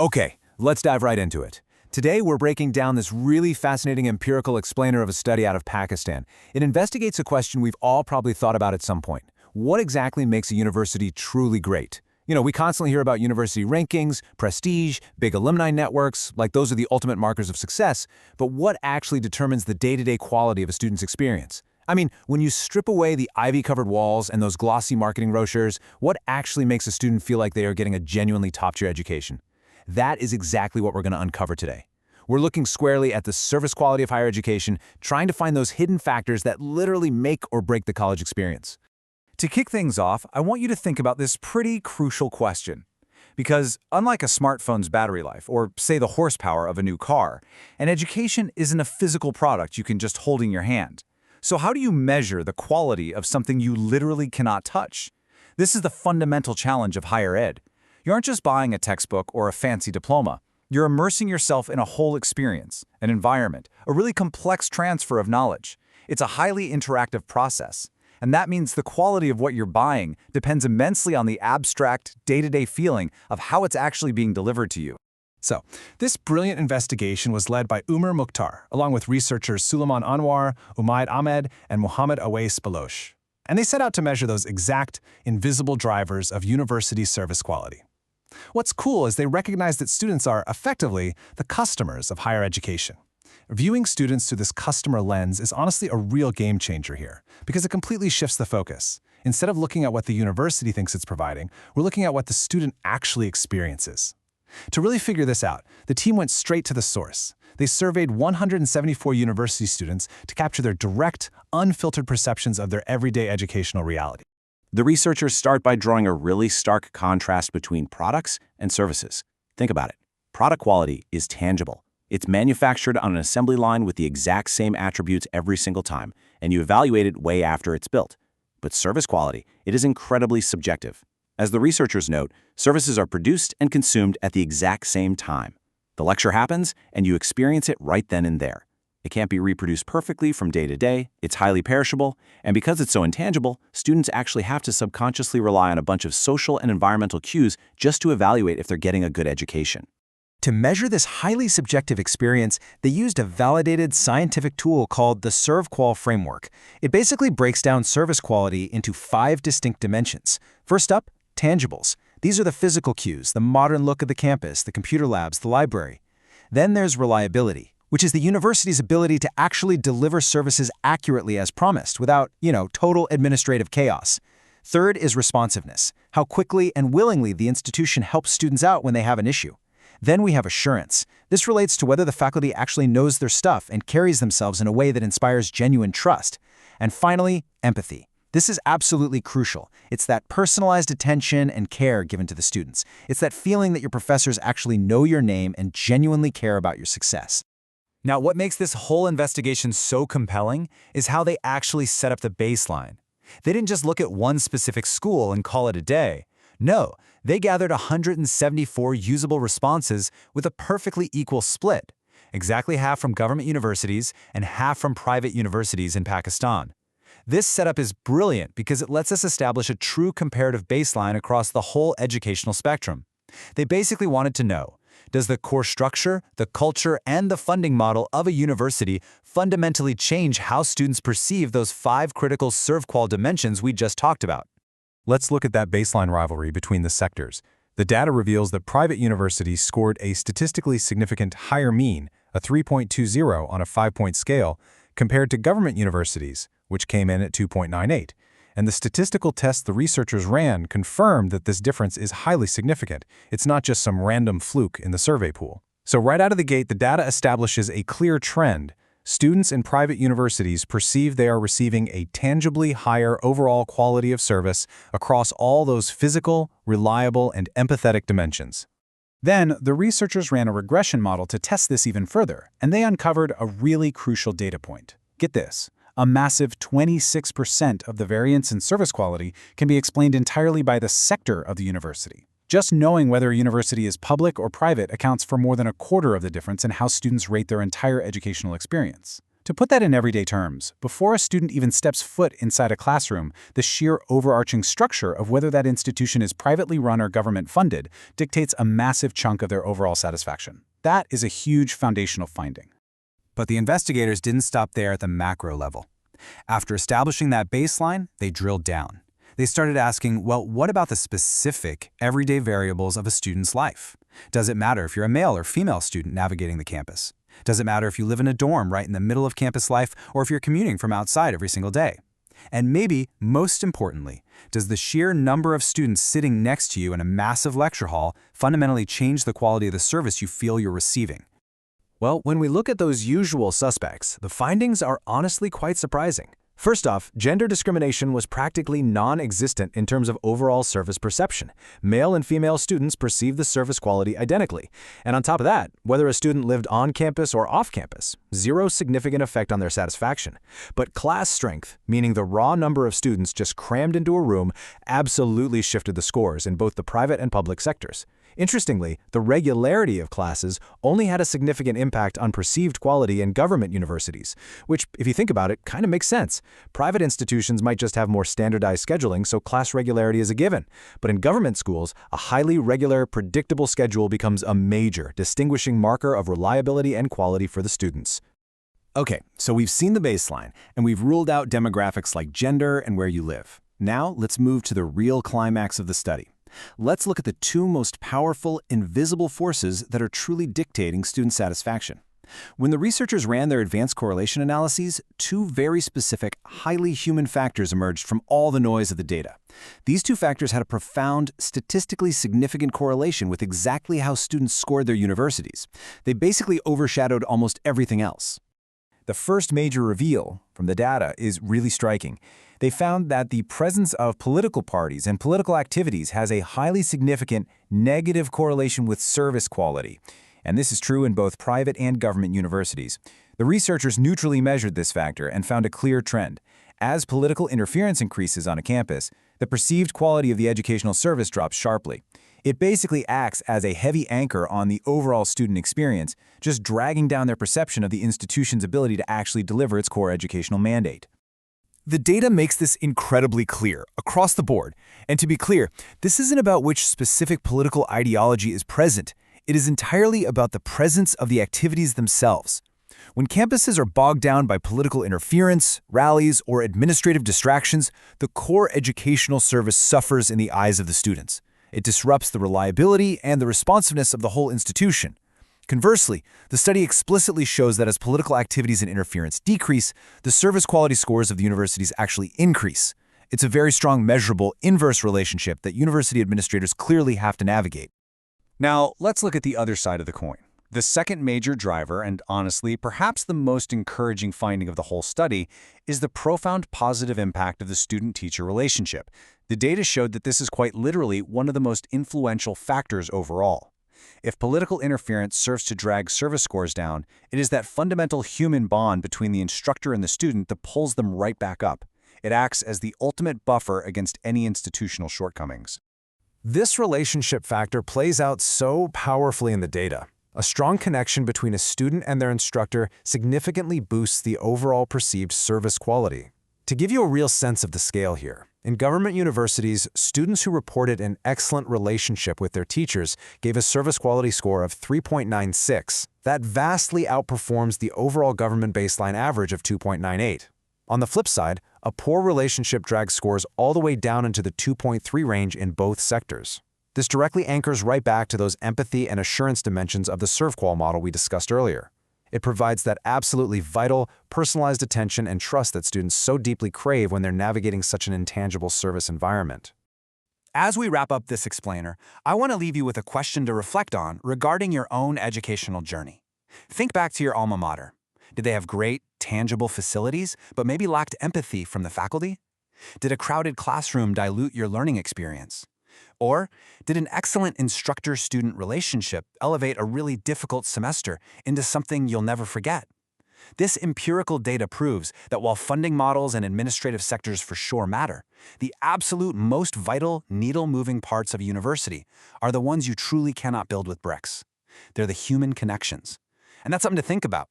Okay, let's dive right into it. Today, we're breaking down this really fascinating empirical explainer of a study out of Pakistan. It investigates a question we've all probably thought about at some point. What exactly makes a university truly great? We constantly hear about university rankings, prestige, big alumni networks, like those are the ultimate markers of success, but what actually determines the day-to-day quality of a student's experience? I mean, when you strip away the ivy-covered walls and those glossy marketing brochures, what actually makes a student feel like they are getting a genuinely top-tier education? That is exactly what we're going to uncover today. We're looking squarely at the service quality of higher education, trying to find those hidden factors that literally make or break the college experience. To kick things off, I want you to think about this pretty crucial question. Because unlike a smartphone's battery life, or say the horsepower of a new car, an education isn't a physical product you can just hold in your hand. So how do you measure the quality of something you literally cannot touch? This is the fundamental challenge of higher ed. You aren't just buying a textbook or a fancy diploma. You're immersing yourself in a whole experience, an environment, a really complex transfer of knowledge. It's a highly interactive process. And that means the quality of what you're buying depends immensely on the abstract, day-to-day feeling of how it's actually being delivered to you. So, this brilliant investigation was led by Umar Mukhtar, along with researchers Suleiman Anwar, Umaid Ahmed, and Mohammed Awais Baloch. And they set out to measure those exact, invisible drivers of university service quality. What's cool is they recognize that students are, effectively, the customers of higher education. Viewing students through this customer lens is honestly a real game changer here, because it completely shifts the focus. Instead of looking at what the university thinks it's providing, we're looking at what the student actually experiences. To really figure this out, the team went straight to the source. They surveyed 174 university students to capture their direct, unfiltered perceptions of their everyday educational reality. The researchers start by drawing a really stark contrast between products and services. Think about it. Product quality is tangible. It's manufactured on an assembly line with the exact same attributes every single time, and you evaluate it way after it's built. But service quality, it is incredibly subjective. As the researchers note, services are produced and consumed at the exact same time. The lecture happens, and you experience it right then and there. It can't be reproduced perfectly from day to day, it's highly perishable, and because it's so intangible, students actually have to subconsciously rely on a bunch of social and environmental cues just to evaluate if they're getting a good education. To measure this highly subjective experience, they used a validated scientific tool called the SERVQUAL framework. It basically breaks down service quality into 5 distinct dimensions. First up, tangibles. These are the physical cues, the modern look of the campus, the computer labs, the library. Then there's reliability, which is the university's ability to actually deliver services accurately as promised without, total administrative chaos. Third is responsiveness, how quickly and willingly the institution helps students out when they have an issue. Then we have assurance. This relates to whether the faculty actually knows their stuff and carries themselves in a way that inspires genuine trust. And finally, empathy. This is absolutely crucial. It's that personalized attention and care given to the students. It's that feeling that your professors actually know your name and genuinely care about your success. Now, what makes this whole investigation so compelling is how they actually set up the baseline. They didn't just look at one specific school and call it a day. No, they gathered 174 usable responses with a perfectly equal split, exactly half from government universities and half from private universities in Pakistan. This setup is brilliant because it lets us establish a true comparative baseline across the whole educational spectrum. They basically wanted to know, does the core structure, the culture, and the funding model of a university fundamentally change how students perceive those 5 critical SERVQUAL dimensions we just talked about? Let's look at that baseline rivalry between the sectors. The data reveals that private universities scored a statistically significant higher mean, a 3.20 on a 5-point scale, compared to government universities, which came in at 2.98. And the statistical tests the researchers ran confirmed that this difference is highly significant. It's not just some random fluke in the survey pool. So right out of the gate, the data establishes a clear trend. Students in private universities perceive they are receiving a tangibly higher overall quality of service across all those physical, reliable, and empathetic dimensions. Then, the researchers ran a regression model to test this even further, and they uncovered a really crucial data point. Get this. A massive 26% of the variance in service quality can be explained entirely by the sector of the university. Just knowing whether a university is public or private accounts for more than a quarter of the difference in how students rate their entire educational experience. To put that in everyday terms, before a student even steps foot inside a classroom, the sheer overarching structure of whether that institution is privately run or government funded dictates a massive chunk of their overall satisfaction. That is a huge foundational finding. But the investigators didn't stop there at the macro level. After establishing that baseline, they drilled down. They started asking, well, what about the specific, everyday variables of a student's life? Does it matter if you're a male or female student navigating the campus? Does it matter if you live in a dorm right in the middle of campus life or if you're commuting from outside every single day? And maybe, most importantly, does the sheer number of students sitting next to you in a massive lecture hall fundamentally change the quality of the service you feel you're receiving? Well, when we look at those usual suspects, the findings are honestly quite surprising. First off, gender discrimination was practically non-existent in terms of overall service perception. Male and female students perceived the service quality identically. And on top of that, whether a student lived on campus or off campus, zero significant effect on their satisfaction. But class strength, meaning the raw number of students just crammed into a room, absolutely shifted the scores in both the private and public sectors. Interestingly, the regularity of classes only had a significant impact on perceived quality in government universities, which, if you think about it, kind of makes sense. Private institutions might just have more standardized scheduling, so class regularity is a given. But in government schools, a highly regular, predictable schedule becomes a major, distinguishing marker of reliability and quality for the students. Okay, so we've seen the baseline, and we've ruled out demographics like gender and where you live. Now, let's move to the real climax of the study. Let's look at the two most powerful, invisible forces that are truly dictating student satisfaction. When the researchers ran their advanced correlation analyses, two very specific, highly human factors emerged from all the noise of the data. These two factors had a profound, statistically significant correlation with exactly how students scored their universities. They basically overshadowed almost everything else. The first major reveal from the data is really striking. They found that the presence of political parties and political activities has a highly significant negative correlation with service quality. And this is true in both private and government universities. The researchers neutrally measured this factor and found a clear trend. As political interference increases on a campus, the perceived quality of the educational service drops sharply. It basically acts as a heavy anchor on the overall student experience, just dragging down their perception of the institution's ability to actually deliver its core educational mandate. The data makes this incredibly clear, across the board. And to be clear, this isn't about which specific political ideology is present. It is entirely about the presence of the activities themselves. When campuses are bogged down by political interference, rallies, or administrative distractions, the core educational service suffers in the eyes of the students. It disrupts the reliability and the responsiveness of the whole institution. Conversely, the study explicitly shows that as political activities and interference decrease, the service quality scores of the universities actually increase. It's a very strong, measurable, inverse relationship that university administrators clearly have to navigate. Now, let's look at the other side of the coin. The second major driver, and honestly, perhaps the most encouraging finding of the whole study, is the profound positive impact of the student-teacher relationship. The data showed that this is quite literally one of the most influential factors overall. If political interference serves to drag service scores down, it is that fundamental human bond between the instructor and the student that pulls them right back up. It acts as the ultimate buffer against any institutional shortcomings. This relationship factor plays out so powerfully in the data. A strong connection between a student and their instructor significantly boosts the overall perceived service quality. To give you a real sense of the scale here, in government universities, students who reported an excellent relationship with their teachers gave a service quality score of 3.96. That vastly outperforms the overall government baseline average of 2.98. On the flip side, a poor relationship drags scores all the way down into the 2.3 range in both sectors. This directly anchors right back to those empathy and assurance dimensions of the SERVQUAL model we discussed earlier. It provides that absolutely vital, personalized attention and trust that students so deeply crave when they're navigating such an intangible service environment. As we wrap up this explainer, I want to leave you with a question to reflect on regarding your own educational journey. Think back to your alma mater. Did they have great, tangible facilities, but maybe lacked empathy from the faculty? Did a crowded classroom dilute your learning experience? Or did an excellent instructor-student relationship elevate a really difficult semester into something you'll never forget? This empirical data proves that while funding models and administrative sectors for sure matter, the absolute most vital, needle-moving parts of a university are the ones you truly cannot build with bricks. They're the human connections. And that's something to think about.